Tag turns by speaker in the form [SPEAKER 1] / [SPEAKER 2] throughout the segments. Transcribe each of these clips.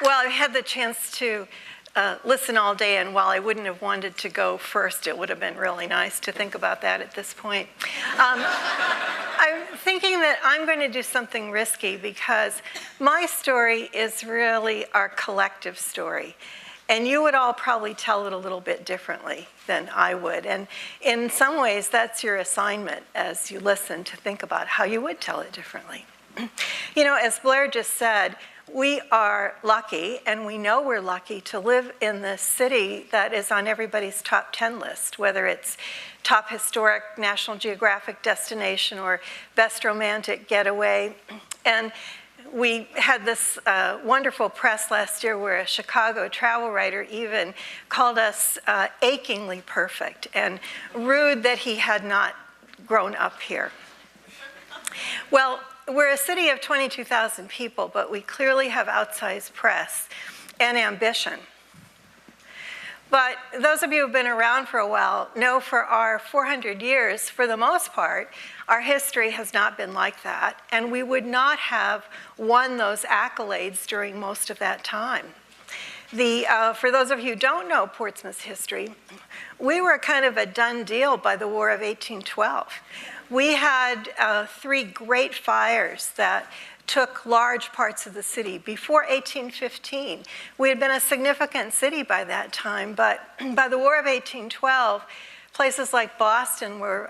[SPEAKER 1] Well, I had the chance to listen all day, and while I wouldn't have wanted to go first, it would have been really nice to think about that at this point. I'm thinking that I'm going to do something risky because my story is really our collective story. And you would all probably tell it a little bit differently than I would. And in some ways, that's your assignment as you listen to think about how you would tell it differently. You know, as Blair just said, we are lucky, and we know we're lucky to live in this city that is on everybody's top 10 list, whether it's top historic National Geographic destination or best romantic getaway. And we had this wonderful press last year where a Chicago travel writer even called us achingly perfect and rude that he had not grown up here. Well, we're a city of 22,000 people, but we clearly have outsized press and ambition. But those of you who've been around for a while know for our 400 years, for the most part, our history has not been like that, and we would not have won those accolades during most of that time. For those of you who don't know Portsmouth's history, we were kind of a done deal by the War of 1812. We had 3 great fires that took large parts of the city. Before 1815, we had been a significant city by that time, but by the War of 1812, places like Boston were,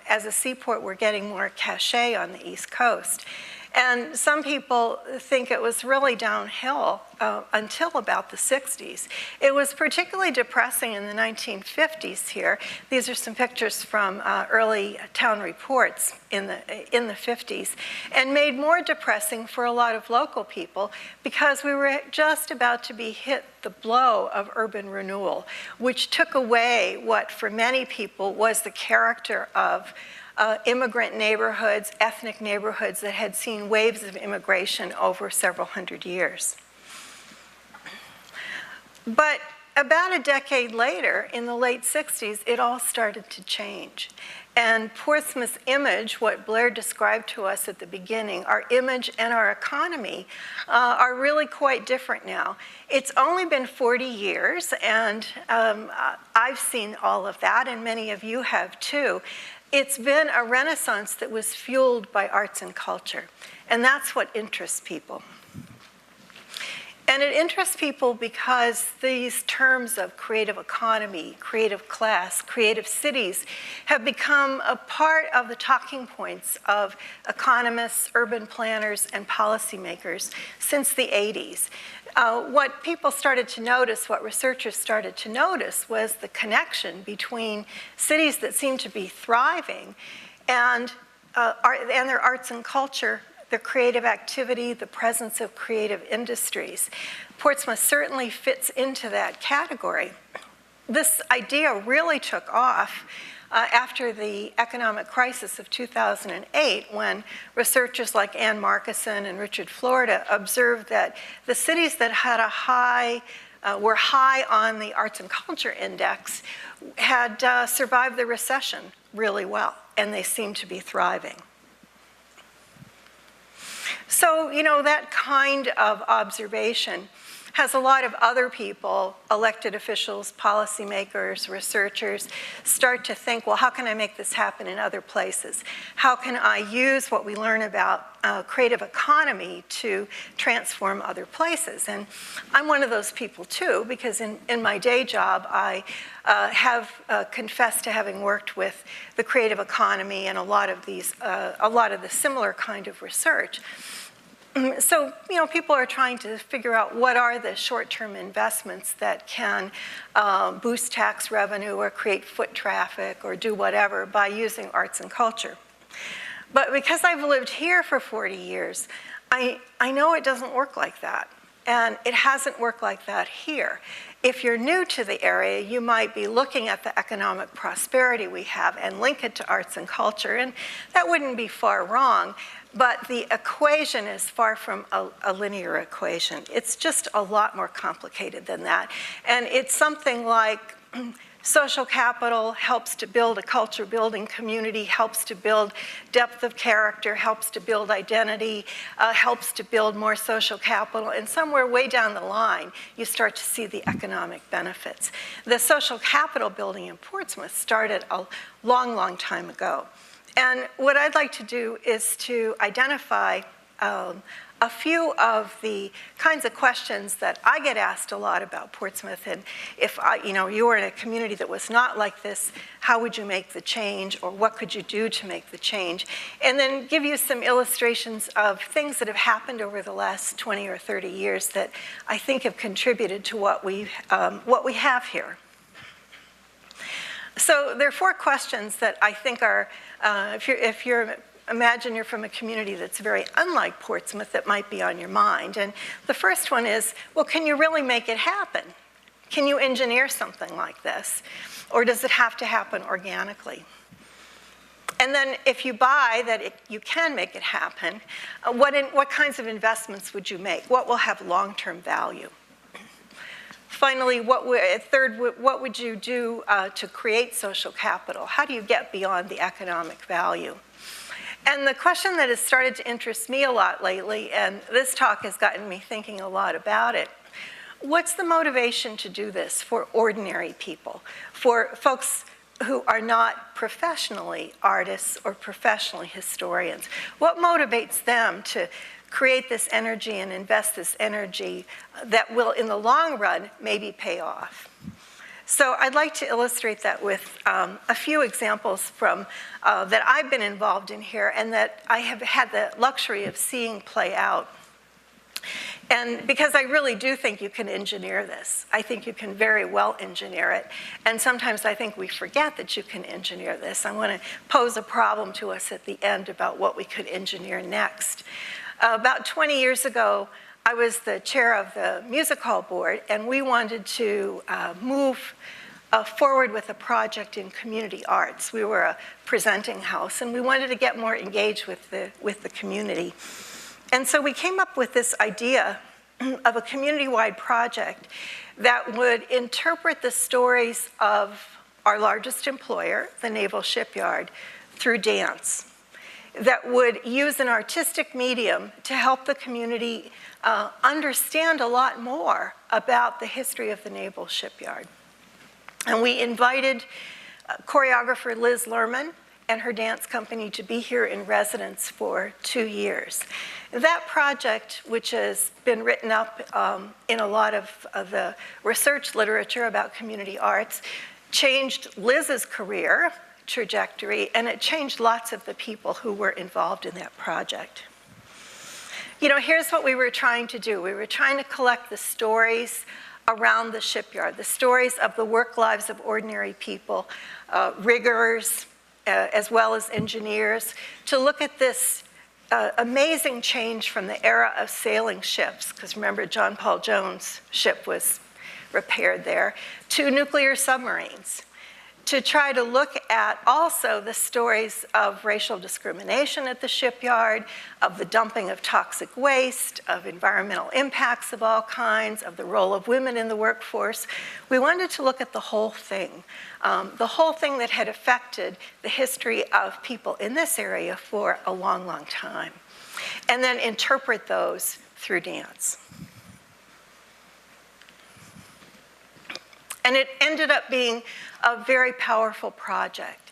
[SPEAKER 1] as a seaport, were getting more cachet on the East Coast. And some people think it was really downhill until about the 60s. It was particularly depressing in the 1950s here. These are some pictures from early town reports in the 50s, and made more depressing for a lot of local people because we were just about to be hit the blow of urban renewal, which took away what for many people was the character of immigrant neighborhoods, ethnic neighborhoods that had seen waves of immigration over several hundred years. But about a decade later, in the late 60s, it all started to change. And Portsmouth's image, what Blair described to us at the beginning, our image and our economy are really quite different now. It's only been 40 years, and I've seen all of that, and many of you have too. It's been a renaissance that was fueled by arts and culture, and that's what interests people. And it interests people because these terms of creative economy, creative class, creative cities have become a part of the talking points of economists, urban planners, and policymakers since the 80s. What people started to notice, what researchers started to notice, was the connection between cities that seem to be thriving and their arts and culture, their creative activity, the presence of creative industries. Portsmouth certainly fits into that category. This idea really took off after the economic crisis of 2008, when researchers like Ann Markison and Richard Florida observed that the cities that had were high on the arts and culture index had survived the recession really well, and they seemed to be thriving. So, you know, that kind of observation has a lot of other people, elected officials, policymakers, researchers, start to think, well, how can I make this happen in other places? How can I use what we learn about creative economy to transform other places? And I'm one of those people too, because in my day job, I have confessed to having worked with the creative economy and a lot of the similar kind of research. So, you know, people are trying to figure out what are the short-term investments that can boost tax revenue or create foot traffic or do whatever by using arts and culture. But because I've lived here for 40 years, I know it doesn't work like that. And it hasn't worked like that here. If you're new to the area, you might be looking at the economic prosperity we have and link it to arts and culture, and that wouldn't be far wrong. But the equation is far from a linear equation. It's just a lot more complicated than that. And it's something like Social capital helps to build a culture-building community, helps to build depth of character, helps to build identity, helps to build more social capital, and somewhere way down the line, you start to see the economic benefits. The social capital building in Portsmouth started a long, long time ago. And what I'd like to do is to identify a few of the kinds of questions that I get asked a lot about Portsmouth. And if you were in a community that was not like this, how would you make the change, or what could you do to make the change? And then give you some illustrations of things that have happened over the last 20 or 30 years that I think have contributed to what we have here. So there are 4 questions that I think are, imagine you're from a community that's very unlike Portsmouth, that might be on your mind. And the first one is, well, can you really make it happen? Can you engineer something like this? Or does it have to happen organically? And then if you buy that you can make it happen, what kinds of investments would you make? What will have long-term value? Finally, third, what would you do to create social capital? How do you get beyond the economic value? And the question that has started to interest me a lot lately, and this talk has gotten me thinking a lot about it, what's the motivation to do this for ordinary people, for folks who are not professionally artists or professionally historians? What motivates them to create this energy and invest this energy that will, in the long run, maybe pay off? So I'd like to illustrate that with a few examples from that I've been involved in here and that I have had the luxury of seeing play out. And because I really do think you can engineer this. I think you can very well engineer it. And sometimes I think we forget that you can engineer this. I want to pose a problem to us at the end about what we could engineer next. About 20 years ago, I was the chair of the music hall board, and we wanted to move forward with a project in community arts. We were a presenting house, and we wanted to get more engaged with the community. And so we came up with this idea of a community-wide project that would interpret the stories of our largest employer, the Naval Shipyard, through dance, that would use an artistic medium to help the community understand a lot more about the history of the Naval Shipyard. And we invited choreographer Liz Lerman and her dance company to be here in residence for 2 years. That project, which has been written up in a lot of the research literature about community arts, changed Liz's career trajectory, and it changed lots of the people who were involved in that project. You know, here's what we were trying to do. We were trying to collect the stories around the shipyard, the stories of the work lives of ordinary people, riggers, as well as engineers, to look at this amazing change from the era of sailing ships, because remember, John Paul Jones' ship was repaired there, to nuclear submarines, to try to look at also the stories of racial discrimination at the shipyard, of the dumping of toxic waste, of environmental impacts of all kinds, of the role of women in the workforce. We wanted to look at the whole thing that had affected the history of people in this area for a long, long time, and then interpret those through dance. And it ended up being a very powerful project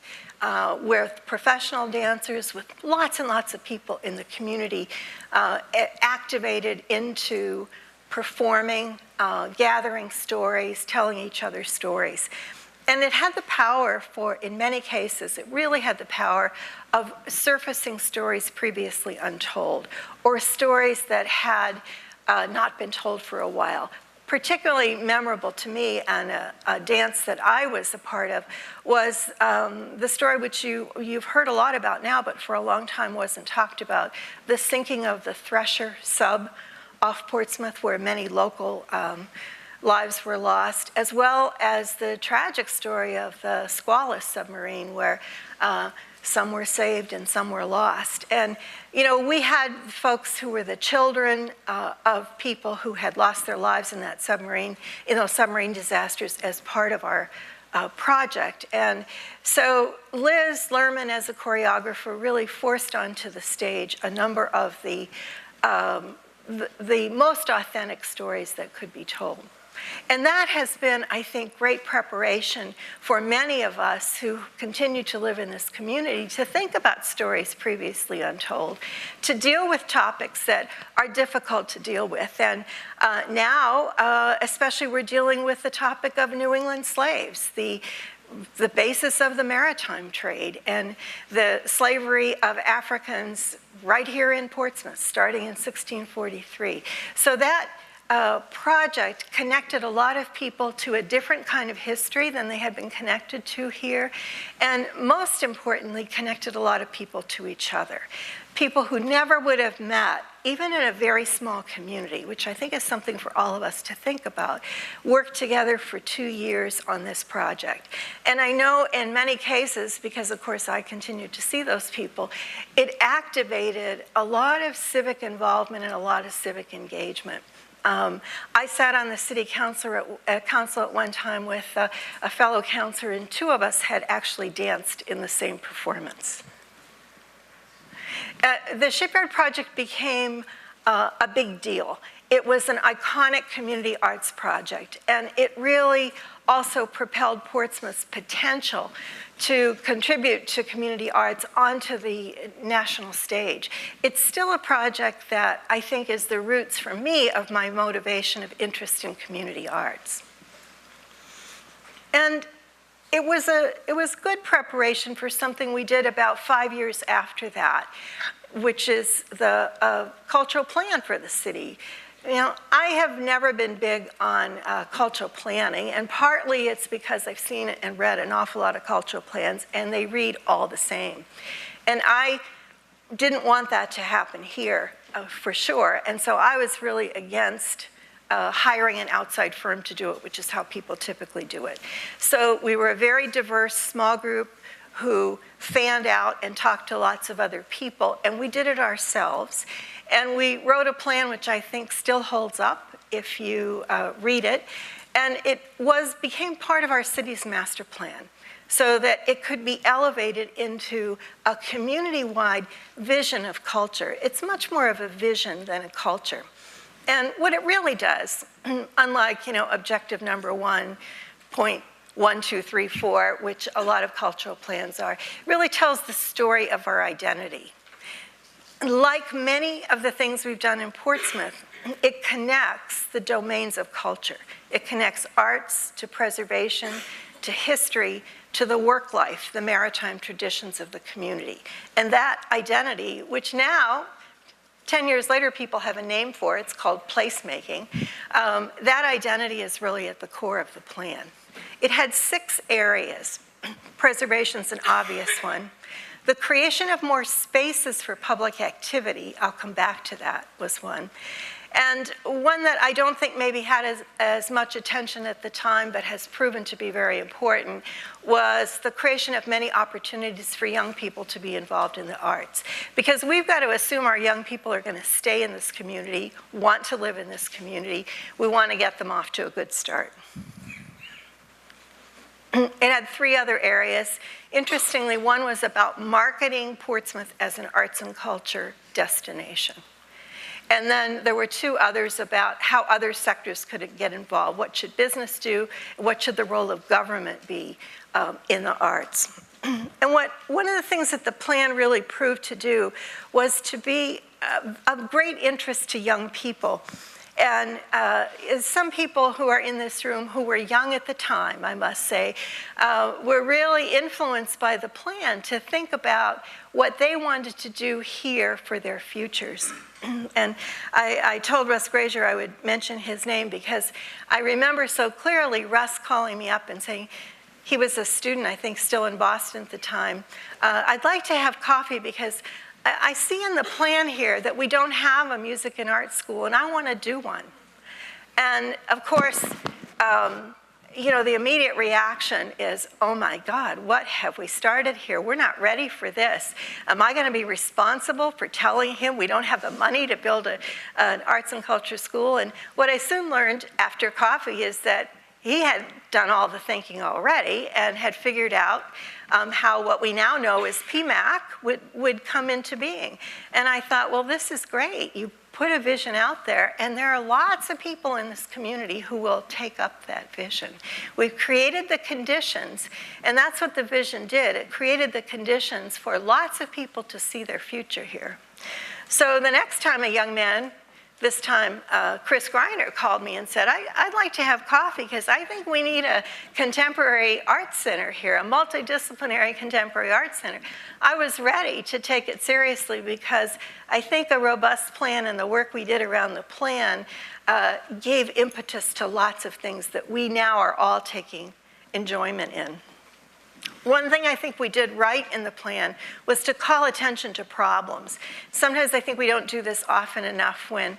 [SPEAKER 1] with professional dancers, with lots and lots of people in the community activated into performing, gathering stories, telling each other stories. And it had the power for, in many cases, it really had the power of surfacing stories previously untold, or stories that had not been told for a while. Particularly memorable to me, and a dance that I was a part of, was the story which you've heard a lot about now, but for a long time wasn't talked about, the sinking of the Thresher sub off Portsmouth, where many local lives were lost, as well as the tragic story of the Squalus submarine, where some were saved and some were lost. And, you know, we had folks who were the children of people who had lost their lives in that submarine, in those submarine disasters, as part of our project. And so Liz Lerman, as a choreographer, really forced onto the stage a number of the most authentic stories that could be told. And that has been, I think, great preparation for many of us who continue to live in this community to think about stories previously untold, to deal with topics that are difficult to deal with. And now, especially, we're dealing with the topic of New England slaves, the basis of the maritime trade, and the slavery of Africans right here in Portsmouth, starting in 1643. So that project connected a lot of people to a different kind of history than they had been connected to here, and most importantly, connected a lot of people to each other. People who never would have met, even in a very small community, which I think is something for all of us to think about, worked together for 2 years on this project. And I know in many cases, because of course I continue to see those people, it activated a lot of civic involvement and a lot of civic engagement. I sat on the city council at one time with a fellow councilor, and 2 of us had actually danced in the same performance. The Shipyard Project became a big deal. It was an iconic community arts project, and it really also propelled Portsmouth's potential to contribute to community arts onto the national stage. It's still a project that I think is the roots for me of my motivation of interest in community arts. And it was good preparation for something we did about 5 years after that, which is the cultural plan for the city. You know, I have never been big on cultural planning, and partly it's because I've seen and read an awful lot of cultural plans, and they read all the same. And I didn't want that to happen here, for sure, and so I was really against hiring an outside firm to do it, which is how people typically do it. So we were a very diverse, small group who fanned out and talked to lots of other people, and we did it ourselves. And we wrote a plan which I think still holds up if you read it. And it became part of our city's master plan so that it could be elevated into a community-wide vision of culture. It's much more of a vision than a culture. And what it really does, unlike, objective number 1.1234, which a lot of cultural plans are, really tells the story of our identity. Like many of the things we've done in Portsmouth, it connects the domains of culture. It connects arts to preservation, to history, to the work life, the maritime traditions of the community. And that identity, which now, 10 years later, people have a name for, it's called placemaking, that identity is really at the core of the plan. It had 6 areas. Preservation's an obvious one. The creation of more spaces for public activity, I'll come back to that, was one. And one that I don't think maybe had as much attention at the time, but has proven to be very important, was the creation of many opportunities for young people to be involved in the arts. Because we've got to assume our young people are going to stay in this community, want to live in this community. We want to get them off to a good start. It had 3 other areas. Interestingly, one was about marketing Portsmouth as an arts and culture destination. And then there were 2 others about how other sectors could get involved. What should business do? What should the role of government be in the arts? And one of the things that the plan really proved to do was to be of great interest to young people. And some people who are in this room who were young at the time, I must say, were really influenced by the plan to think about what they wanted to do here for their futures. And I told Russ Grazier I would mention his name because I remember so clearly Russ calling me up and saying, he was a student, I think, still in Boston at the time, I'd like to have coffee because I see in the plan here that we don't have a music and art school, and I want to do one. And of course, the immediate reaction is, oh my God, what have we started here? We're not ready for this. Am I going to be responsible for telling him we don't have the money to build an arts and culture school? And what I soon learned after coffee is that he had done all the thinking already and had figured out how what we now know as PMAC would come into being. And I thought, well, this is great. You put a vision out there, and there are lots of people in this community who will take up that vision. We've created the conditions, and that's what the vision did. It created the conditions for lots of people to see their future here. So the next time a young man, this time Chris Greiner, called me and said, I'd like to have coffee because I think we need a contemporary arts center here, a multidisciplinary contemporary arts center. I was ready to take it seriously because I think a robust plan and the work we did around the plan gave impetus to lots of things that we now are all taking enjoyment in. One thing I think we did right in the plan was to call attention to problems. Sometimes I think we don't do this often enough when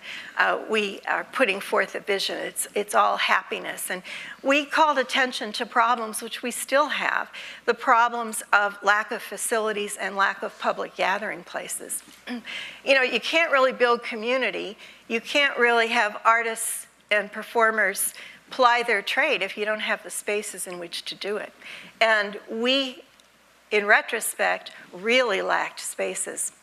[SPEAKER 1] we are putting forth a vision. It's all happiness. And we called attention to problems, which we still have, the problems of lack of facilities and lack of public gathering places. You know, you can't really build community. You can't really have artists and performers ply their trade if you don't have the spaces in which to do it. And we, in retrospect, really lacked spaces.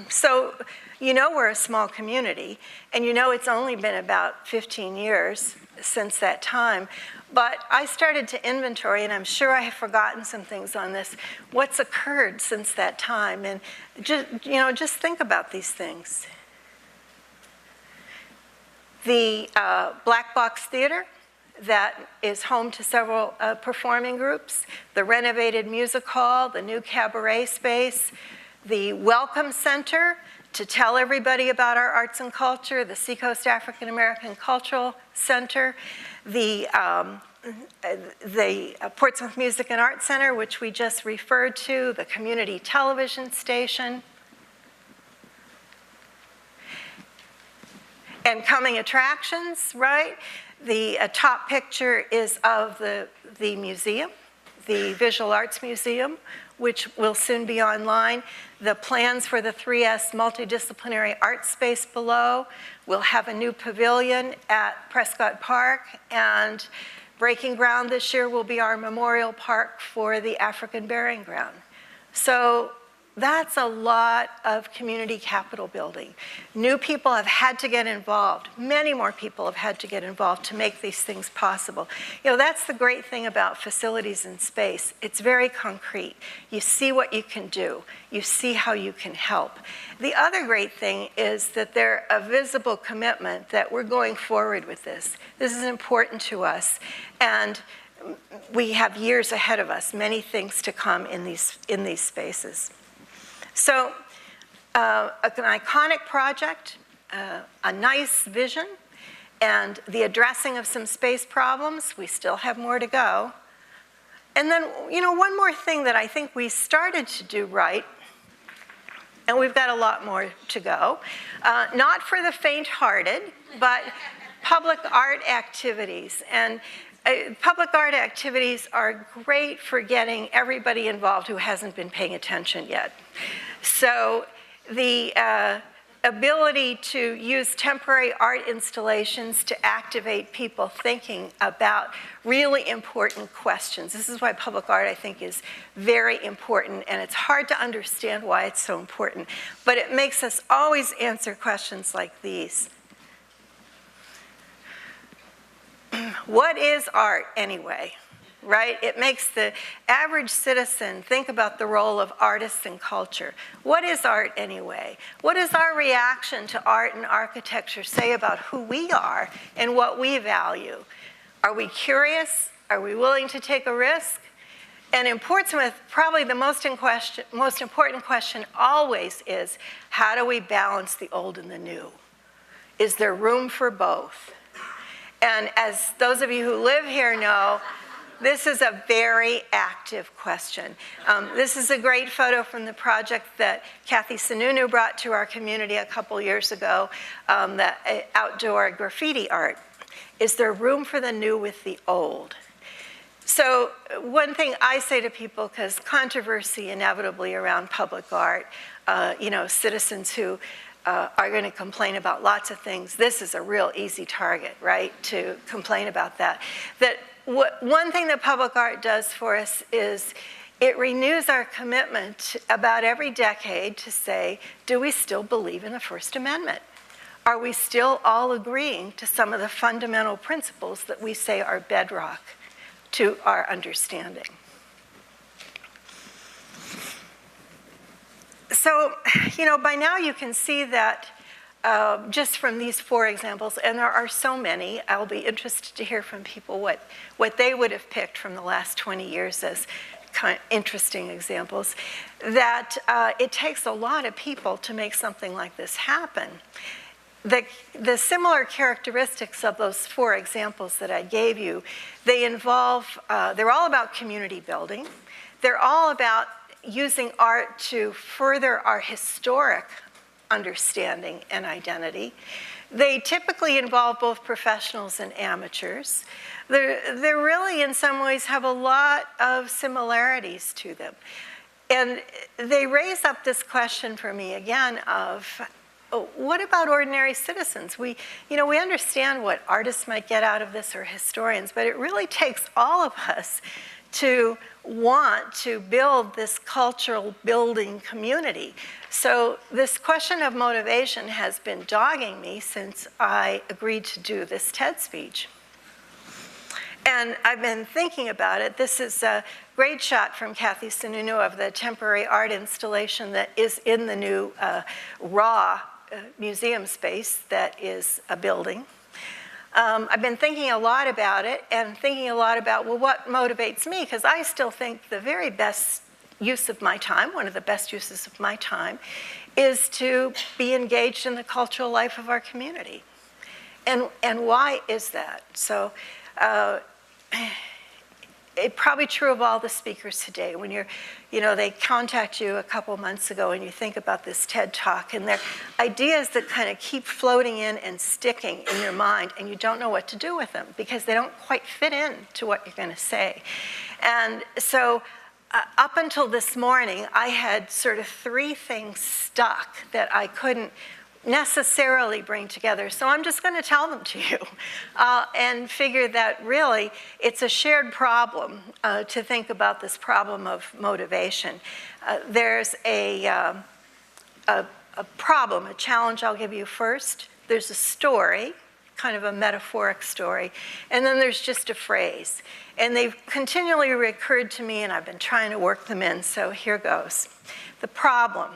[SPEAKER 1] So you know we're a small community, and you know it's only been about 15 years since that time. But I started to inventory, and I'm sure I have forgotten some things on this, what's occurred since that time. And just think about these things. The Black Box Theater, that is home to several performing groups, the renovated music hall, the new cabaret space, the Welcome Center to tell everybody about our arts and culture, the Seacoast African American Cultural Center, the Portsmouth Music and Arts Center, which we just referred to, the community television station, and coming attractions, right? The top picture is of the museum, the Visual Arts Museum, which will soon be online. The plans for the 3S multidisciplinary art space below. We'll have a new pavilion at Prescott Park, and breaking ground this year will be our memorial park for the African Burying Ground. So that's a lot of community capital building. New people have had to get involved. Many more people have had to get involved to make these things possible. You know, that's the great thing about facilities and space. It's very concrete. You see what you can do. You see how you can help. The other great thing is that there's a visible commitment that we're going forward with this. This is important to us, and we have years ahead of us, many things to come in these spaces. So an iconic project, a nice vision, and the addressing of some space problems. We still have more to go. And then, you know, one more thing that I think we started to do right, and we've got a lot more to go, not for the faint-hearted, but public art activities. And public art activities are great for getting everybody involved who hasn't been paying attention yet. So the ability to use temporary art installations to activate people thinking about really important questions. This is why public art, I think, is very important, and it's hard to understand why it's so important. But it makes us always answer questions like these. What is art anyway, right? It makes the average citizen think about the role of artists in culture. What is art anyway? What does our reaction to art and architecture say about who we are and what we value? Are we curious? Are we willing to take a risk? And in Portsmouth, probably the most important question always is, how do we balance the old and the new? Is there room for both? And as those of you who live here know, this is a very active question. This is a great photo from the project that Kathy Sununu brought to our community a couple years ago, the outdoor graffiti art. Is there room for the new with the old? So one thing I say to people, because controversy inevitably around public art, citizens who are going to complain about lots of things. This is a real easy target, right, to complain about that. That one thing that public art does for us is it renews our commitment about every decade to say, do we still believe in the First Amendment? Are we still all agreeing to some of the fundamental principles that we say are bedrock to our understanding? So, by now you can see that just from these 4 examples, and there are so many, I'll be interested to hear from people what they would have picked from the last 20 years as kind of interesting examples, that it takes a lot of people to make something like this happen. The similar characteristics of those 4 examples that I gave you, they're all about community building. They're all about using art to further our historic understanding and identity. They typically involve both professionals and amateurs. They really, in some ways, have a lot of similarities to them. And they raise up this question for me, again, of what about ordinary citizens? We understand what artists might get out of this, or historians, but it really takes all of us to want to build this cultural building community. So this question of motivation has been dogging me since I agreed to do this TED speech. And I've been thinking about it. This is a great shot from Kathy Sununu of the temporary art installation that is in the new raw museum space that is a building. I've been thinking a lot about it, and thinking a lot about, well, what motivates me? Because I still think the very best use of my time, one of the best uses of my time, is to be engaged in the cultural life of our community. And why is that? So it's probably true of all the speakers today. When they contact you a couple months ago and you think about this TED Talk, and they're ideas that kind of keep floating in and sticking in your mind, and you don't know what to do with them because they don't quite fit in to what you're going to say. And so up until this morning, I had sort of 3 things stuck that I couldn't necessarily bring together. So I'm just going to tell them to you and figure that really it's a shared problem to think about this problem of motivation. There's a problem, a challenge I'll give you first. There's a story, kind of a metaphoric story, and then there's just a phrase. And they've continually recurred to me, and I've been trying to work them in, so here goes. The problem.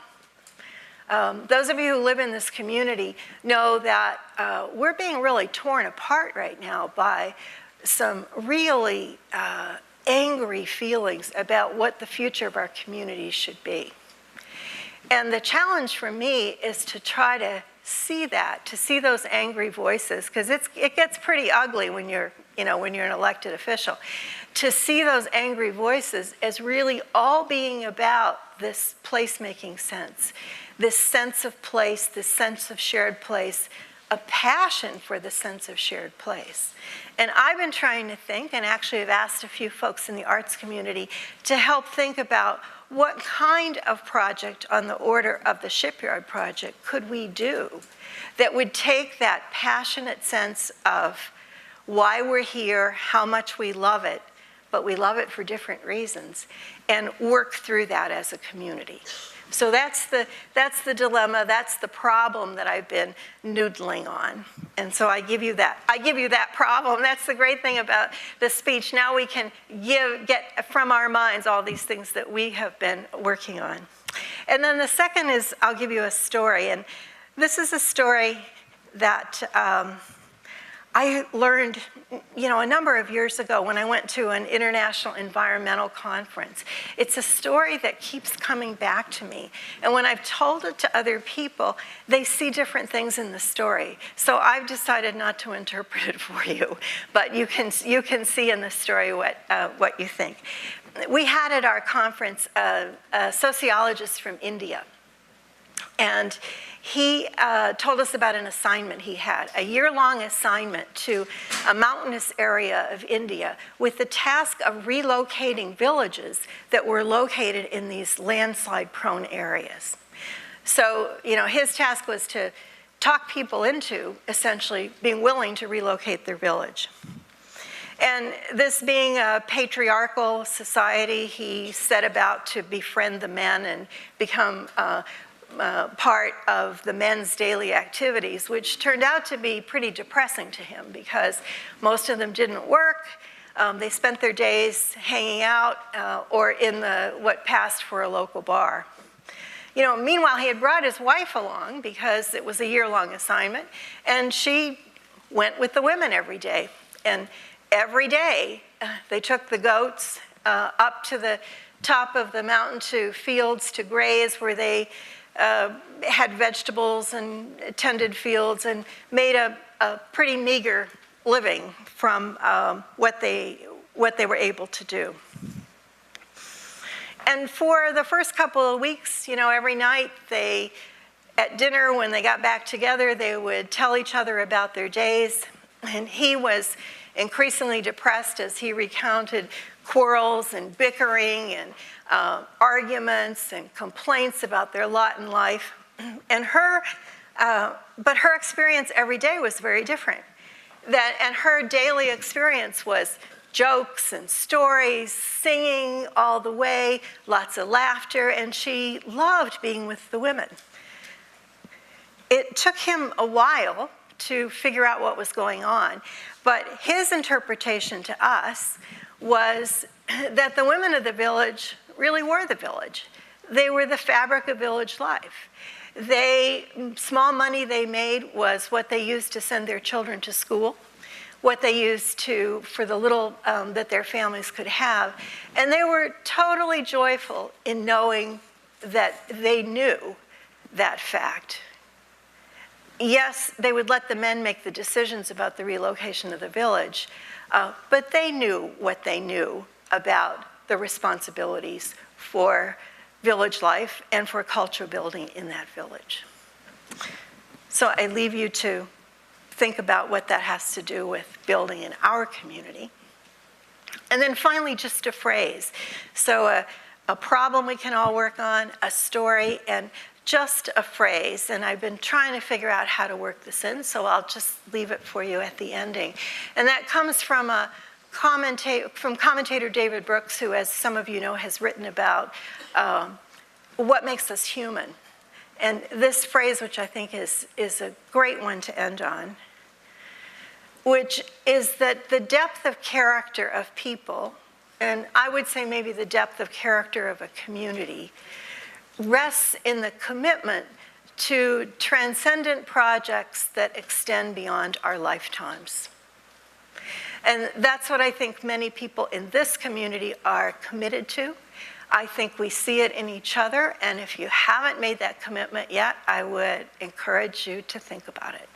[SPEAKER 1] Those of you who live in this community know that we're being really torn apart right now by some really angry feelings about what the future of our community should be. And the challenge for me is to try to see that, to see those angry voices, because it gets pretty ugly when you're an elected official, to see those angry voices as really all being about this place-making sense. This sense of place, this sense of shared place, a passion for the sense of shared place. And I've been trying to think, and actually have asked a few folks in the arts community to help think about what kind of project on the order of the Shipyard Project could we do that would take that passionate sense of why we're here, how much we love it, but we love it for different reasons, and work through that as a community. So that's the dilemma, that's the problem that I've been noodling on. And so I give you that problem. That's the great thing about the speech. Now we can get from our minds all these things that we have been working on. And then the second is I'll give you a story. And this is a story that I learned, a number of years ago when I went to an international environmental conference. It's a story that keeps coming back to me. And when I've told it to other people, they see different things in the story. So I've decided not to interpret it for you, but you can see in the story what you think. We had at our conference a sociologist from India. And he told us about an assignment he had, a year-long assignment to a mountainous area of India with the task of relocating villages that were located in these landslide-prone areas. So, his task was to talk people into essentially being willing to relocate their village. And this being a patriarchal society, he set about to befriend the men and become part of the men's daily activities, which turned out to be pretty depressing to him because most of them didn't work. They spent their days hanging out or in what passed for a local bar. You know, meanwhile, he had brought his wife along because it was a year-long assignment, and she went with the women every day. And every day, they took the goats up to the top of the mountain to fields to graze where they had vegetables and tended fields and made a pretty meager living from what they were able to do. And for the first couple of weeks, you know, every night at dinner when they got back together, they would tell each other about their days. And he was increasingly depressed as he recounted quarrels and bickering and arguments and complaints about their lot in life. And but her experience every day was very different. And her daily experience was jokes and stories, singing all the way, lots of laughter, and she loved being with the women. It took him a while to figure out what was going on, but his interpretation to us was that the women of the village really were the village. They were the fabric of village life. Small money they made was what they used to send their children to school, what they used for the little that their families could have. And they were totally joyful in knowing that they knew that fact. Yes, they would let the men make the decisions about the relocation of the village, but they knew what they knew about the responsibilities for village life and for culture building in that village. So I leave you to think about what that has to do with building in our community. And then finally, just a phrase. So a problem we can all work on, a story, and just a phrase. And I've been trying to figure out how to work this in, so I'll just leave it for you at the ending. And that comes from commentator David Brooks, who, as some of you know, has written about what makes us human. And this phrase, which I think is a great one to end on, which is that the depth of character of people, and I would say maybe the depth of character of a community, rests in the commitment to transcendent projects that extend beyond our lifetimes. And that's what I think many people in this community are committed to. I think we see it in each other, and if you haven't made that commitment yet, I would encourage you to think about it.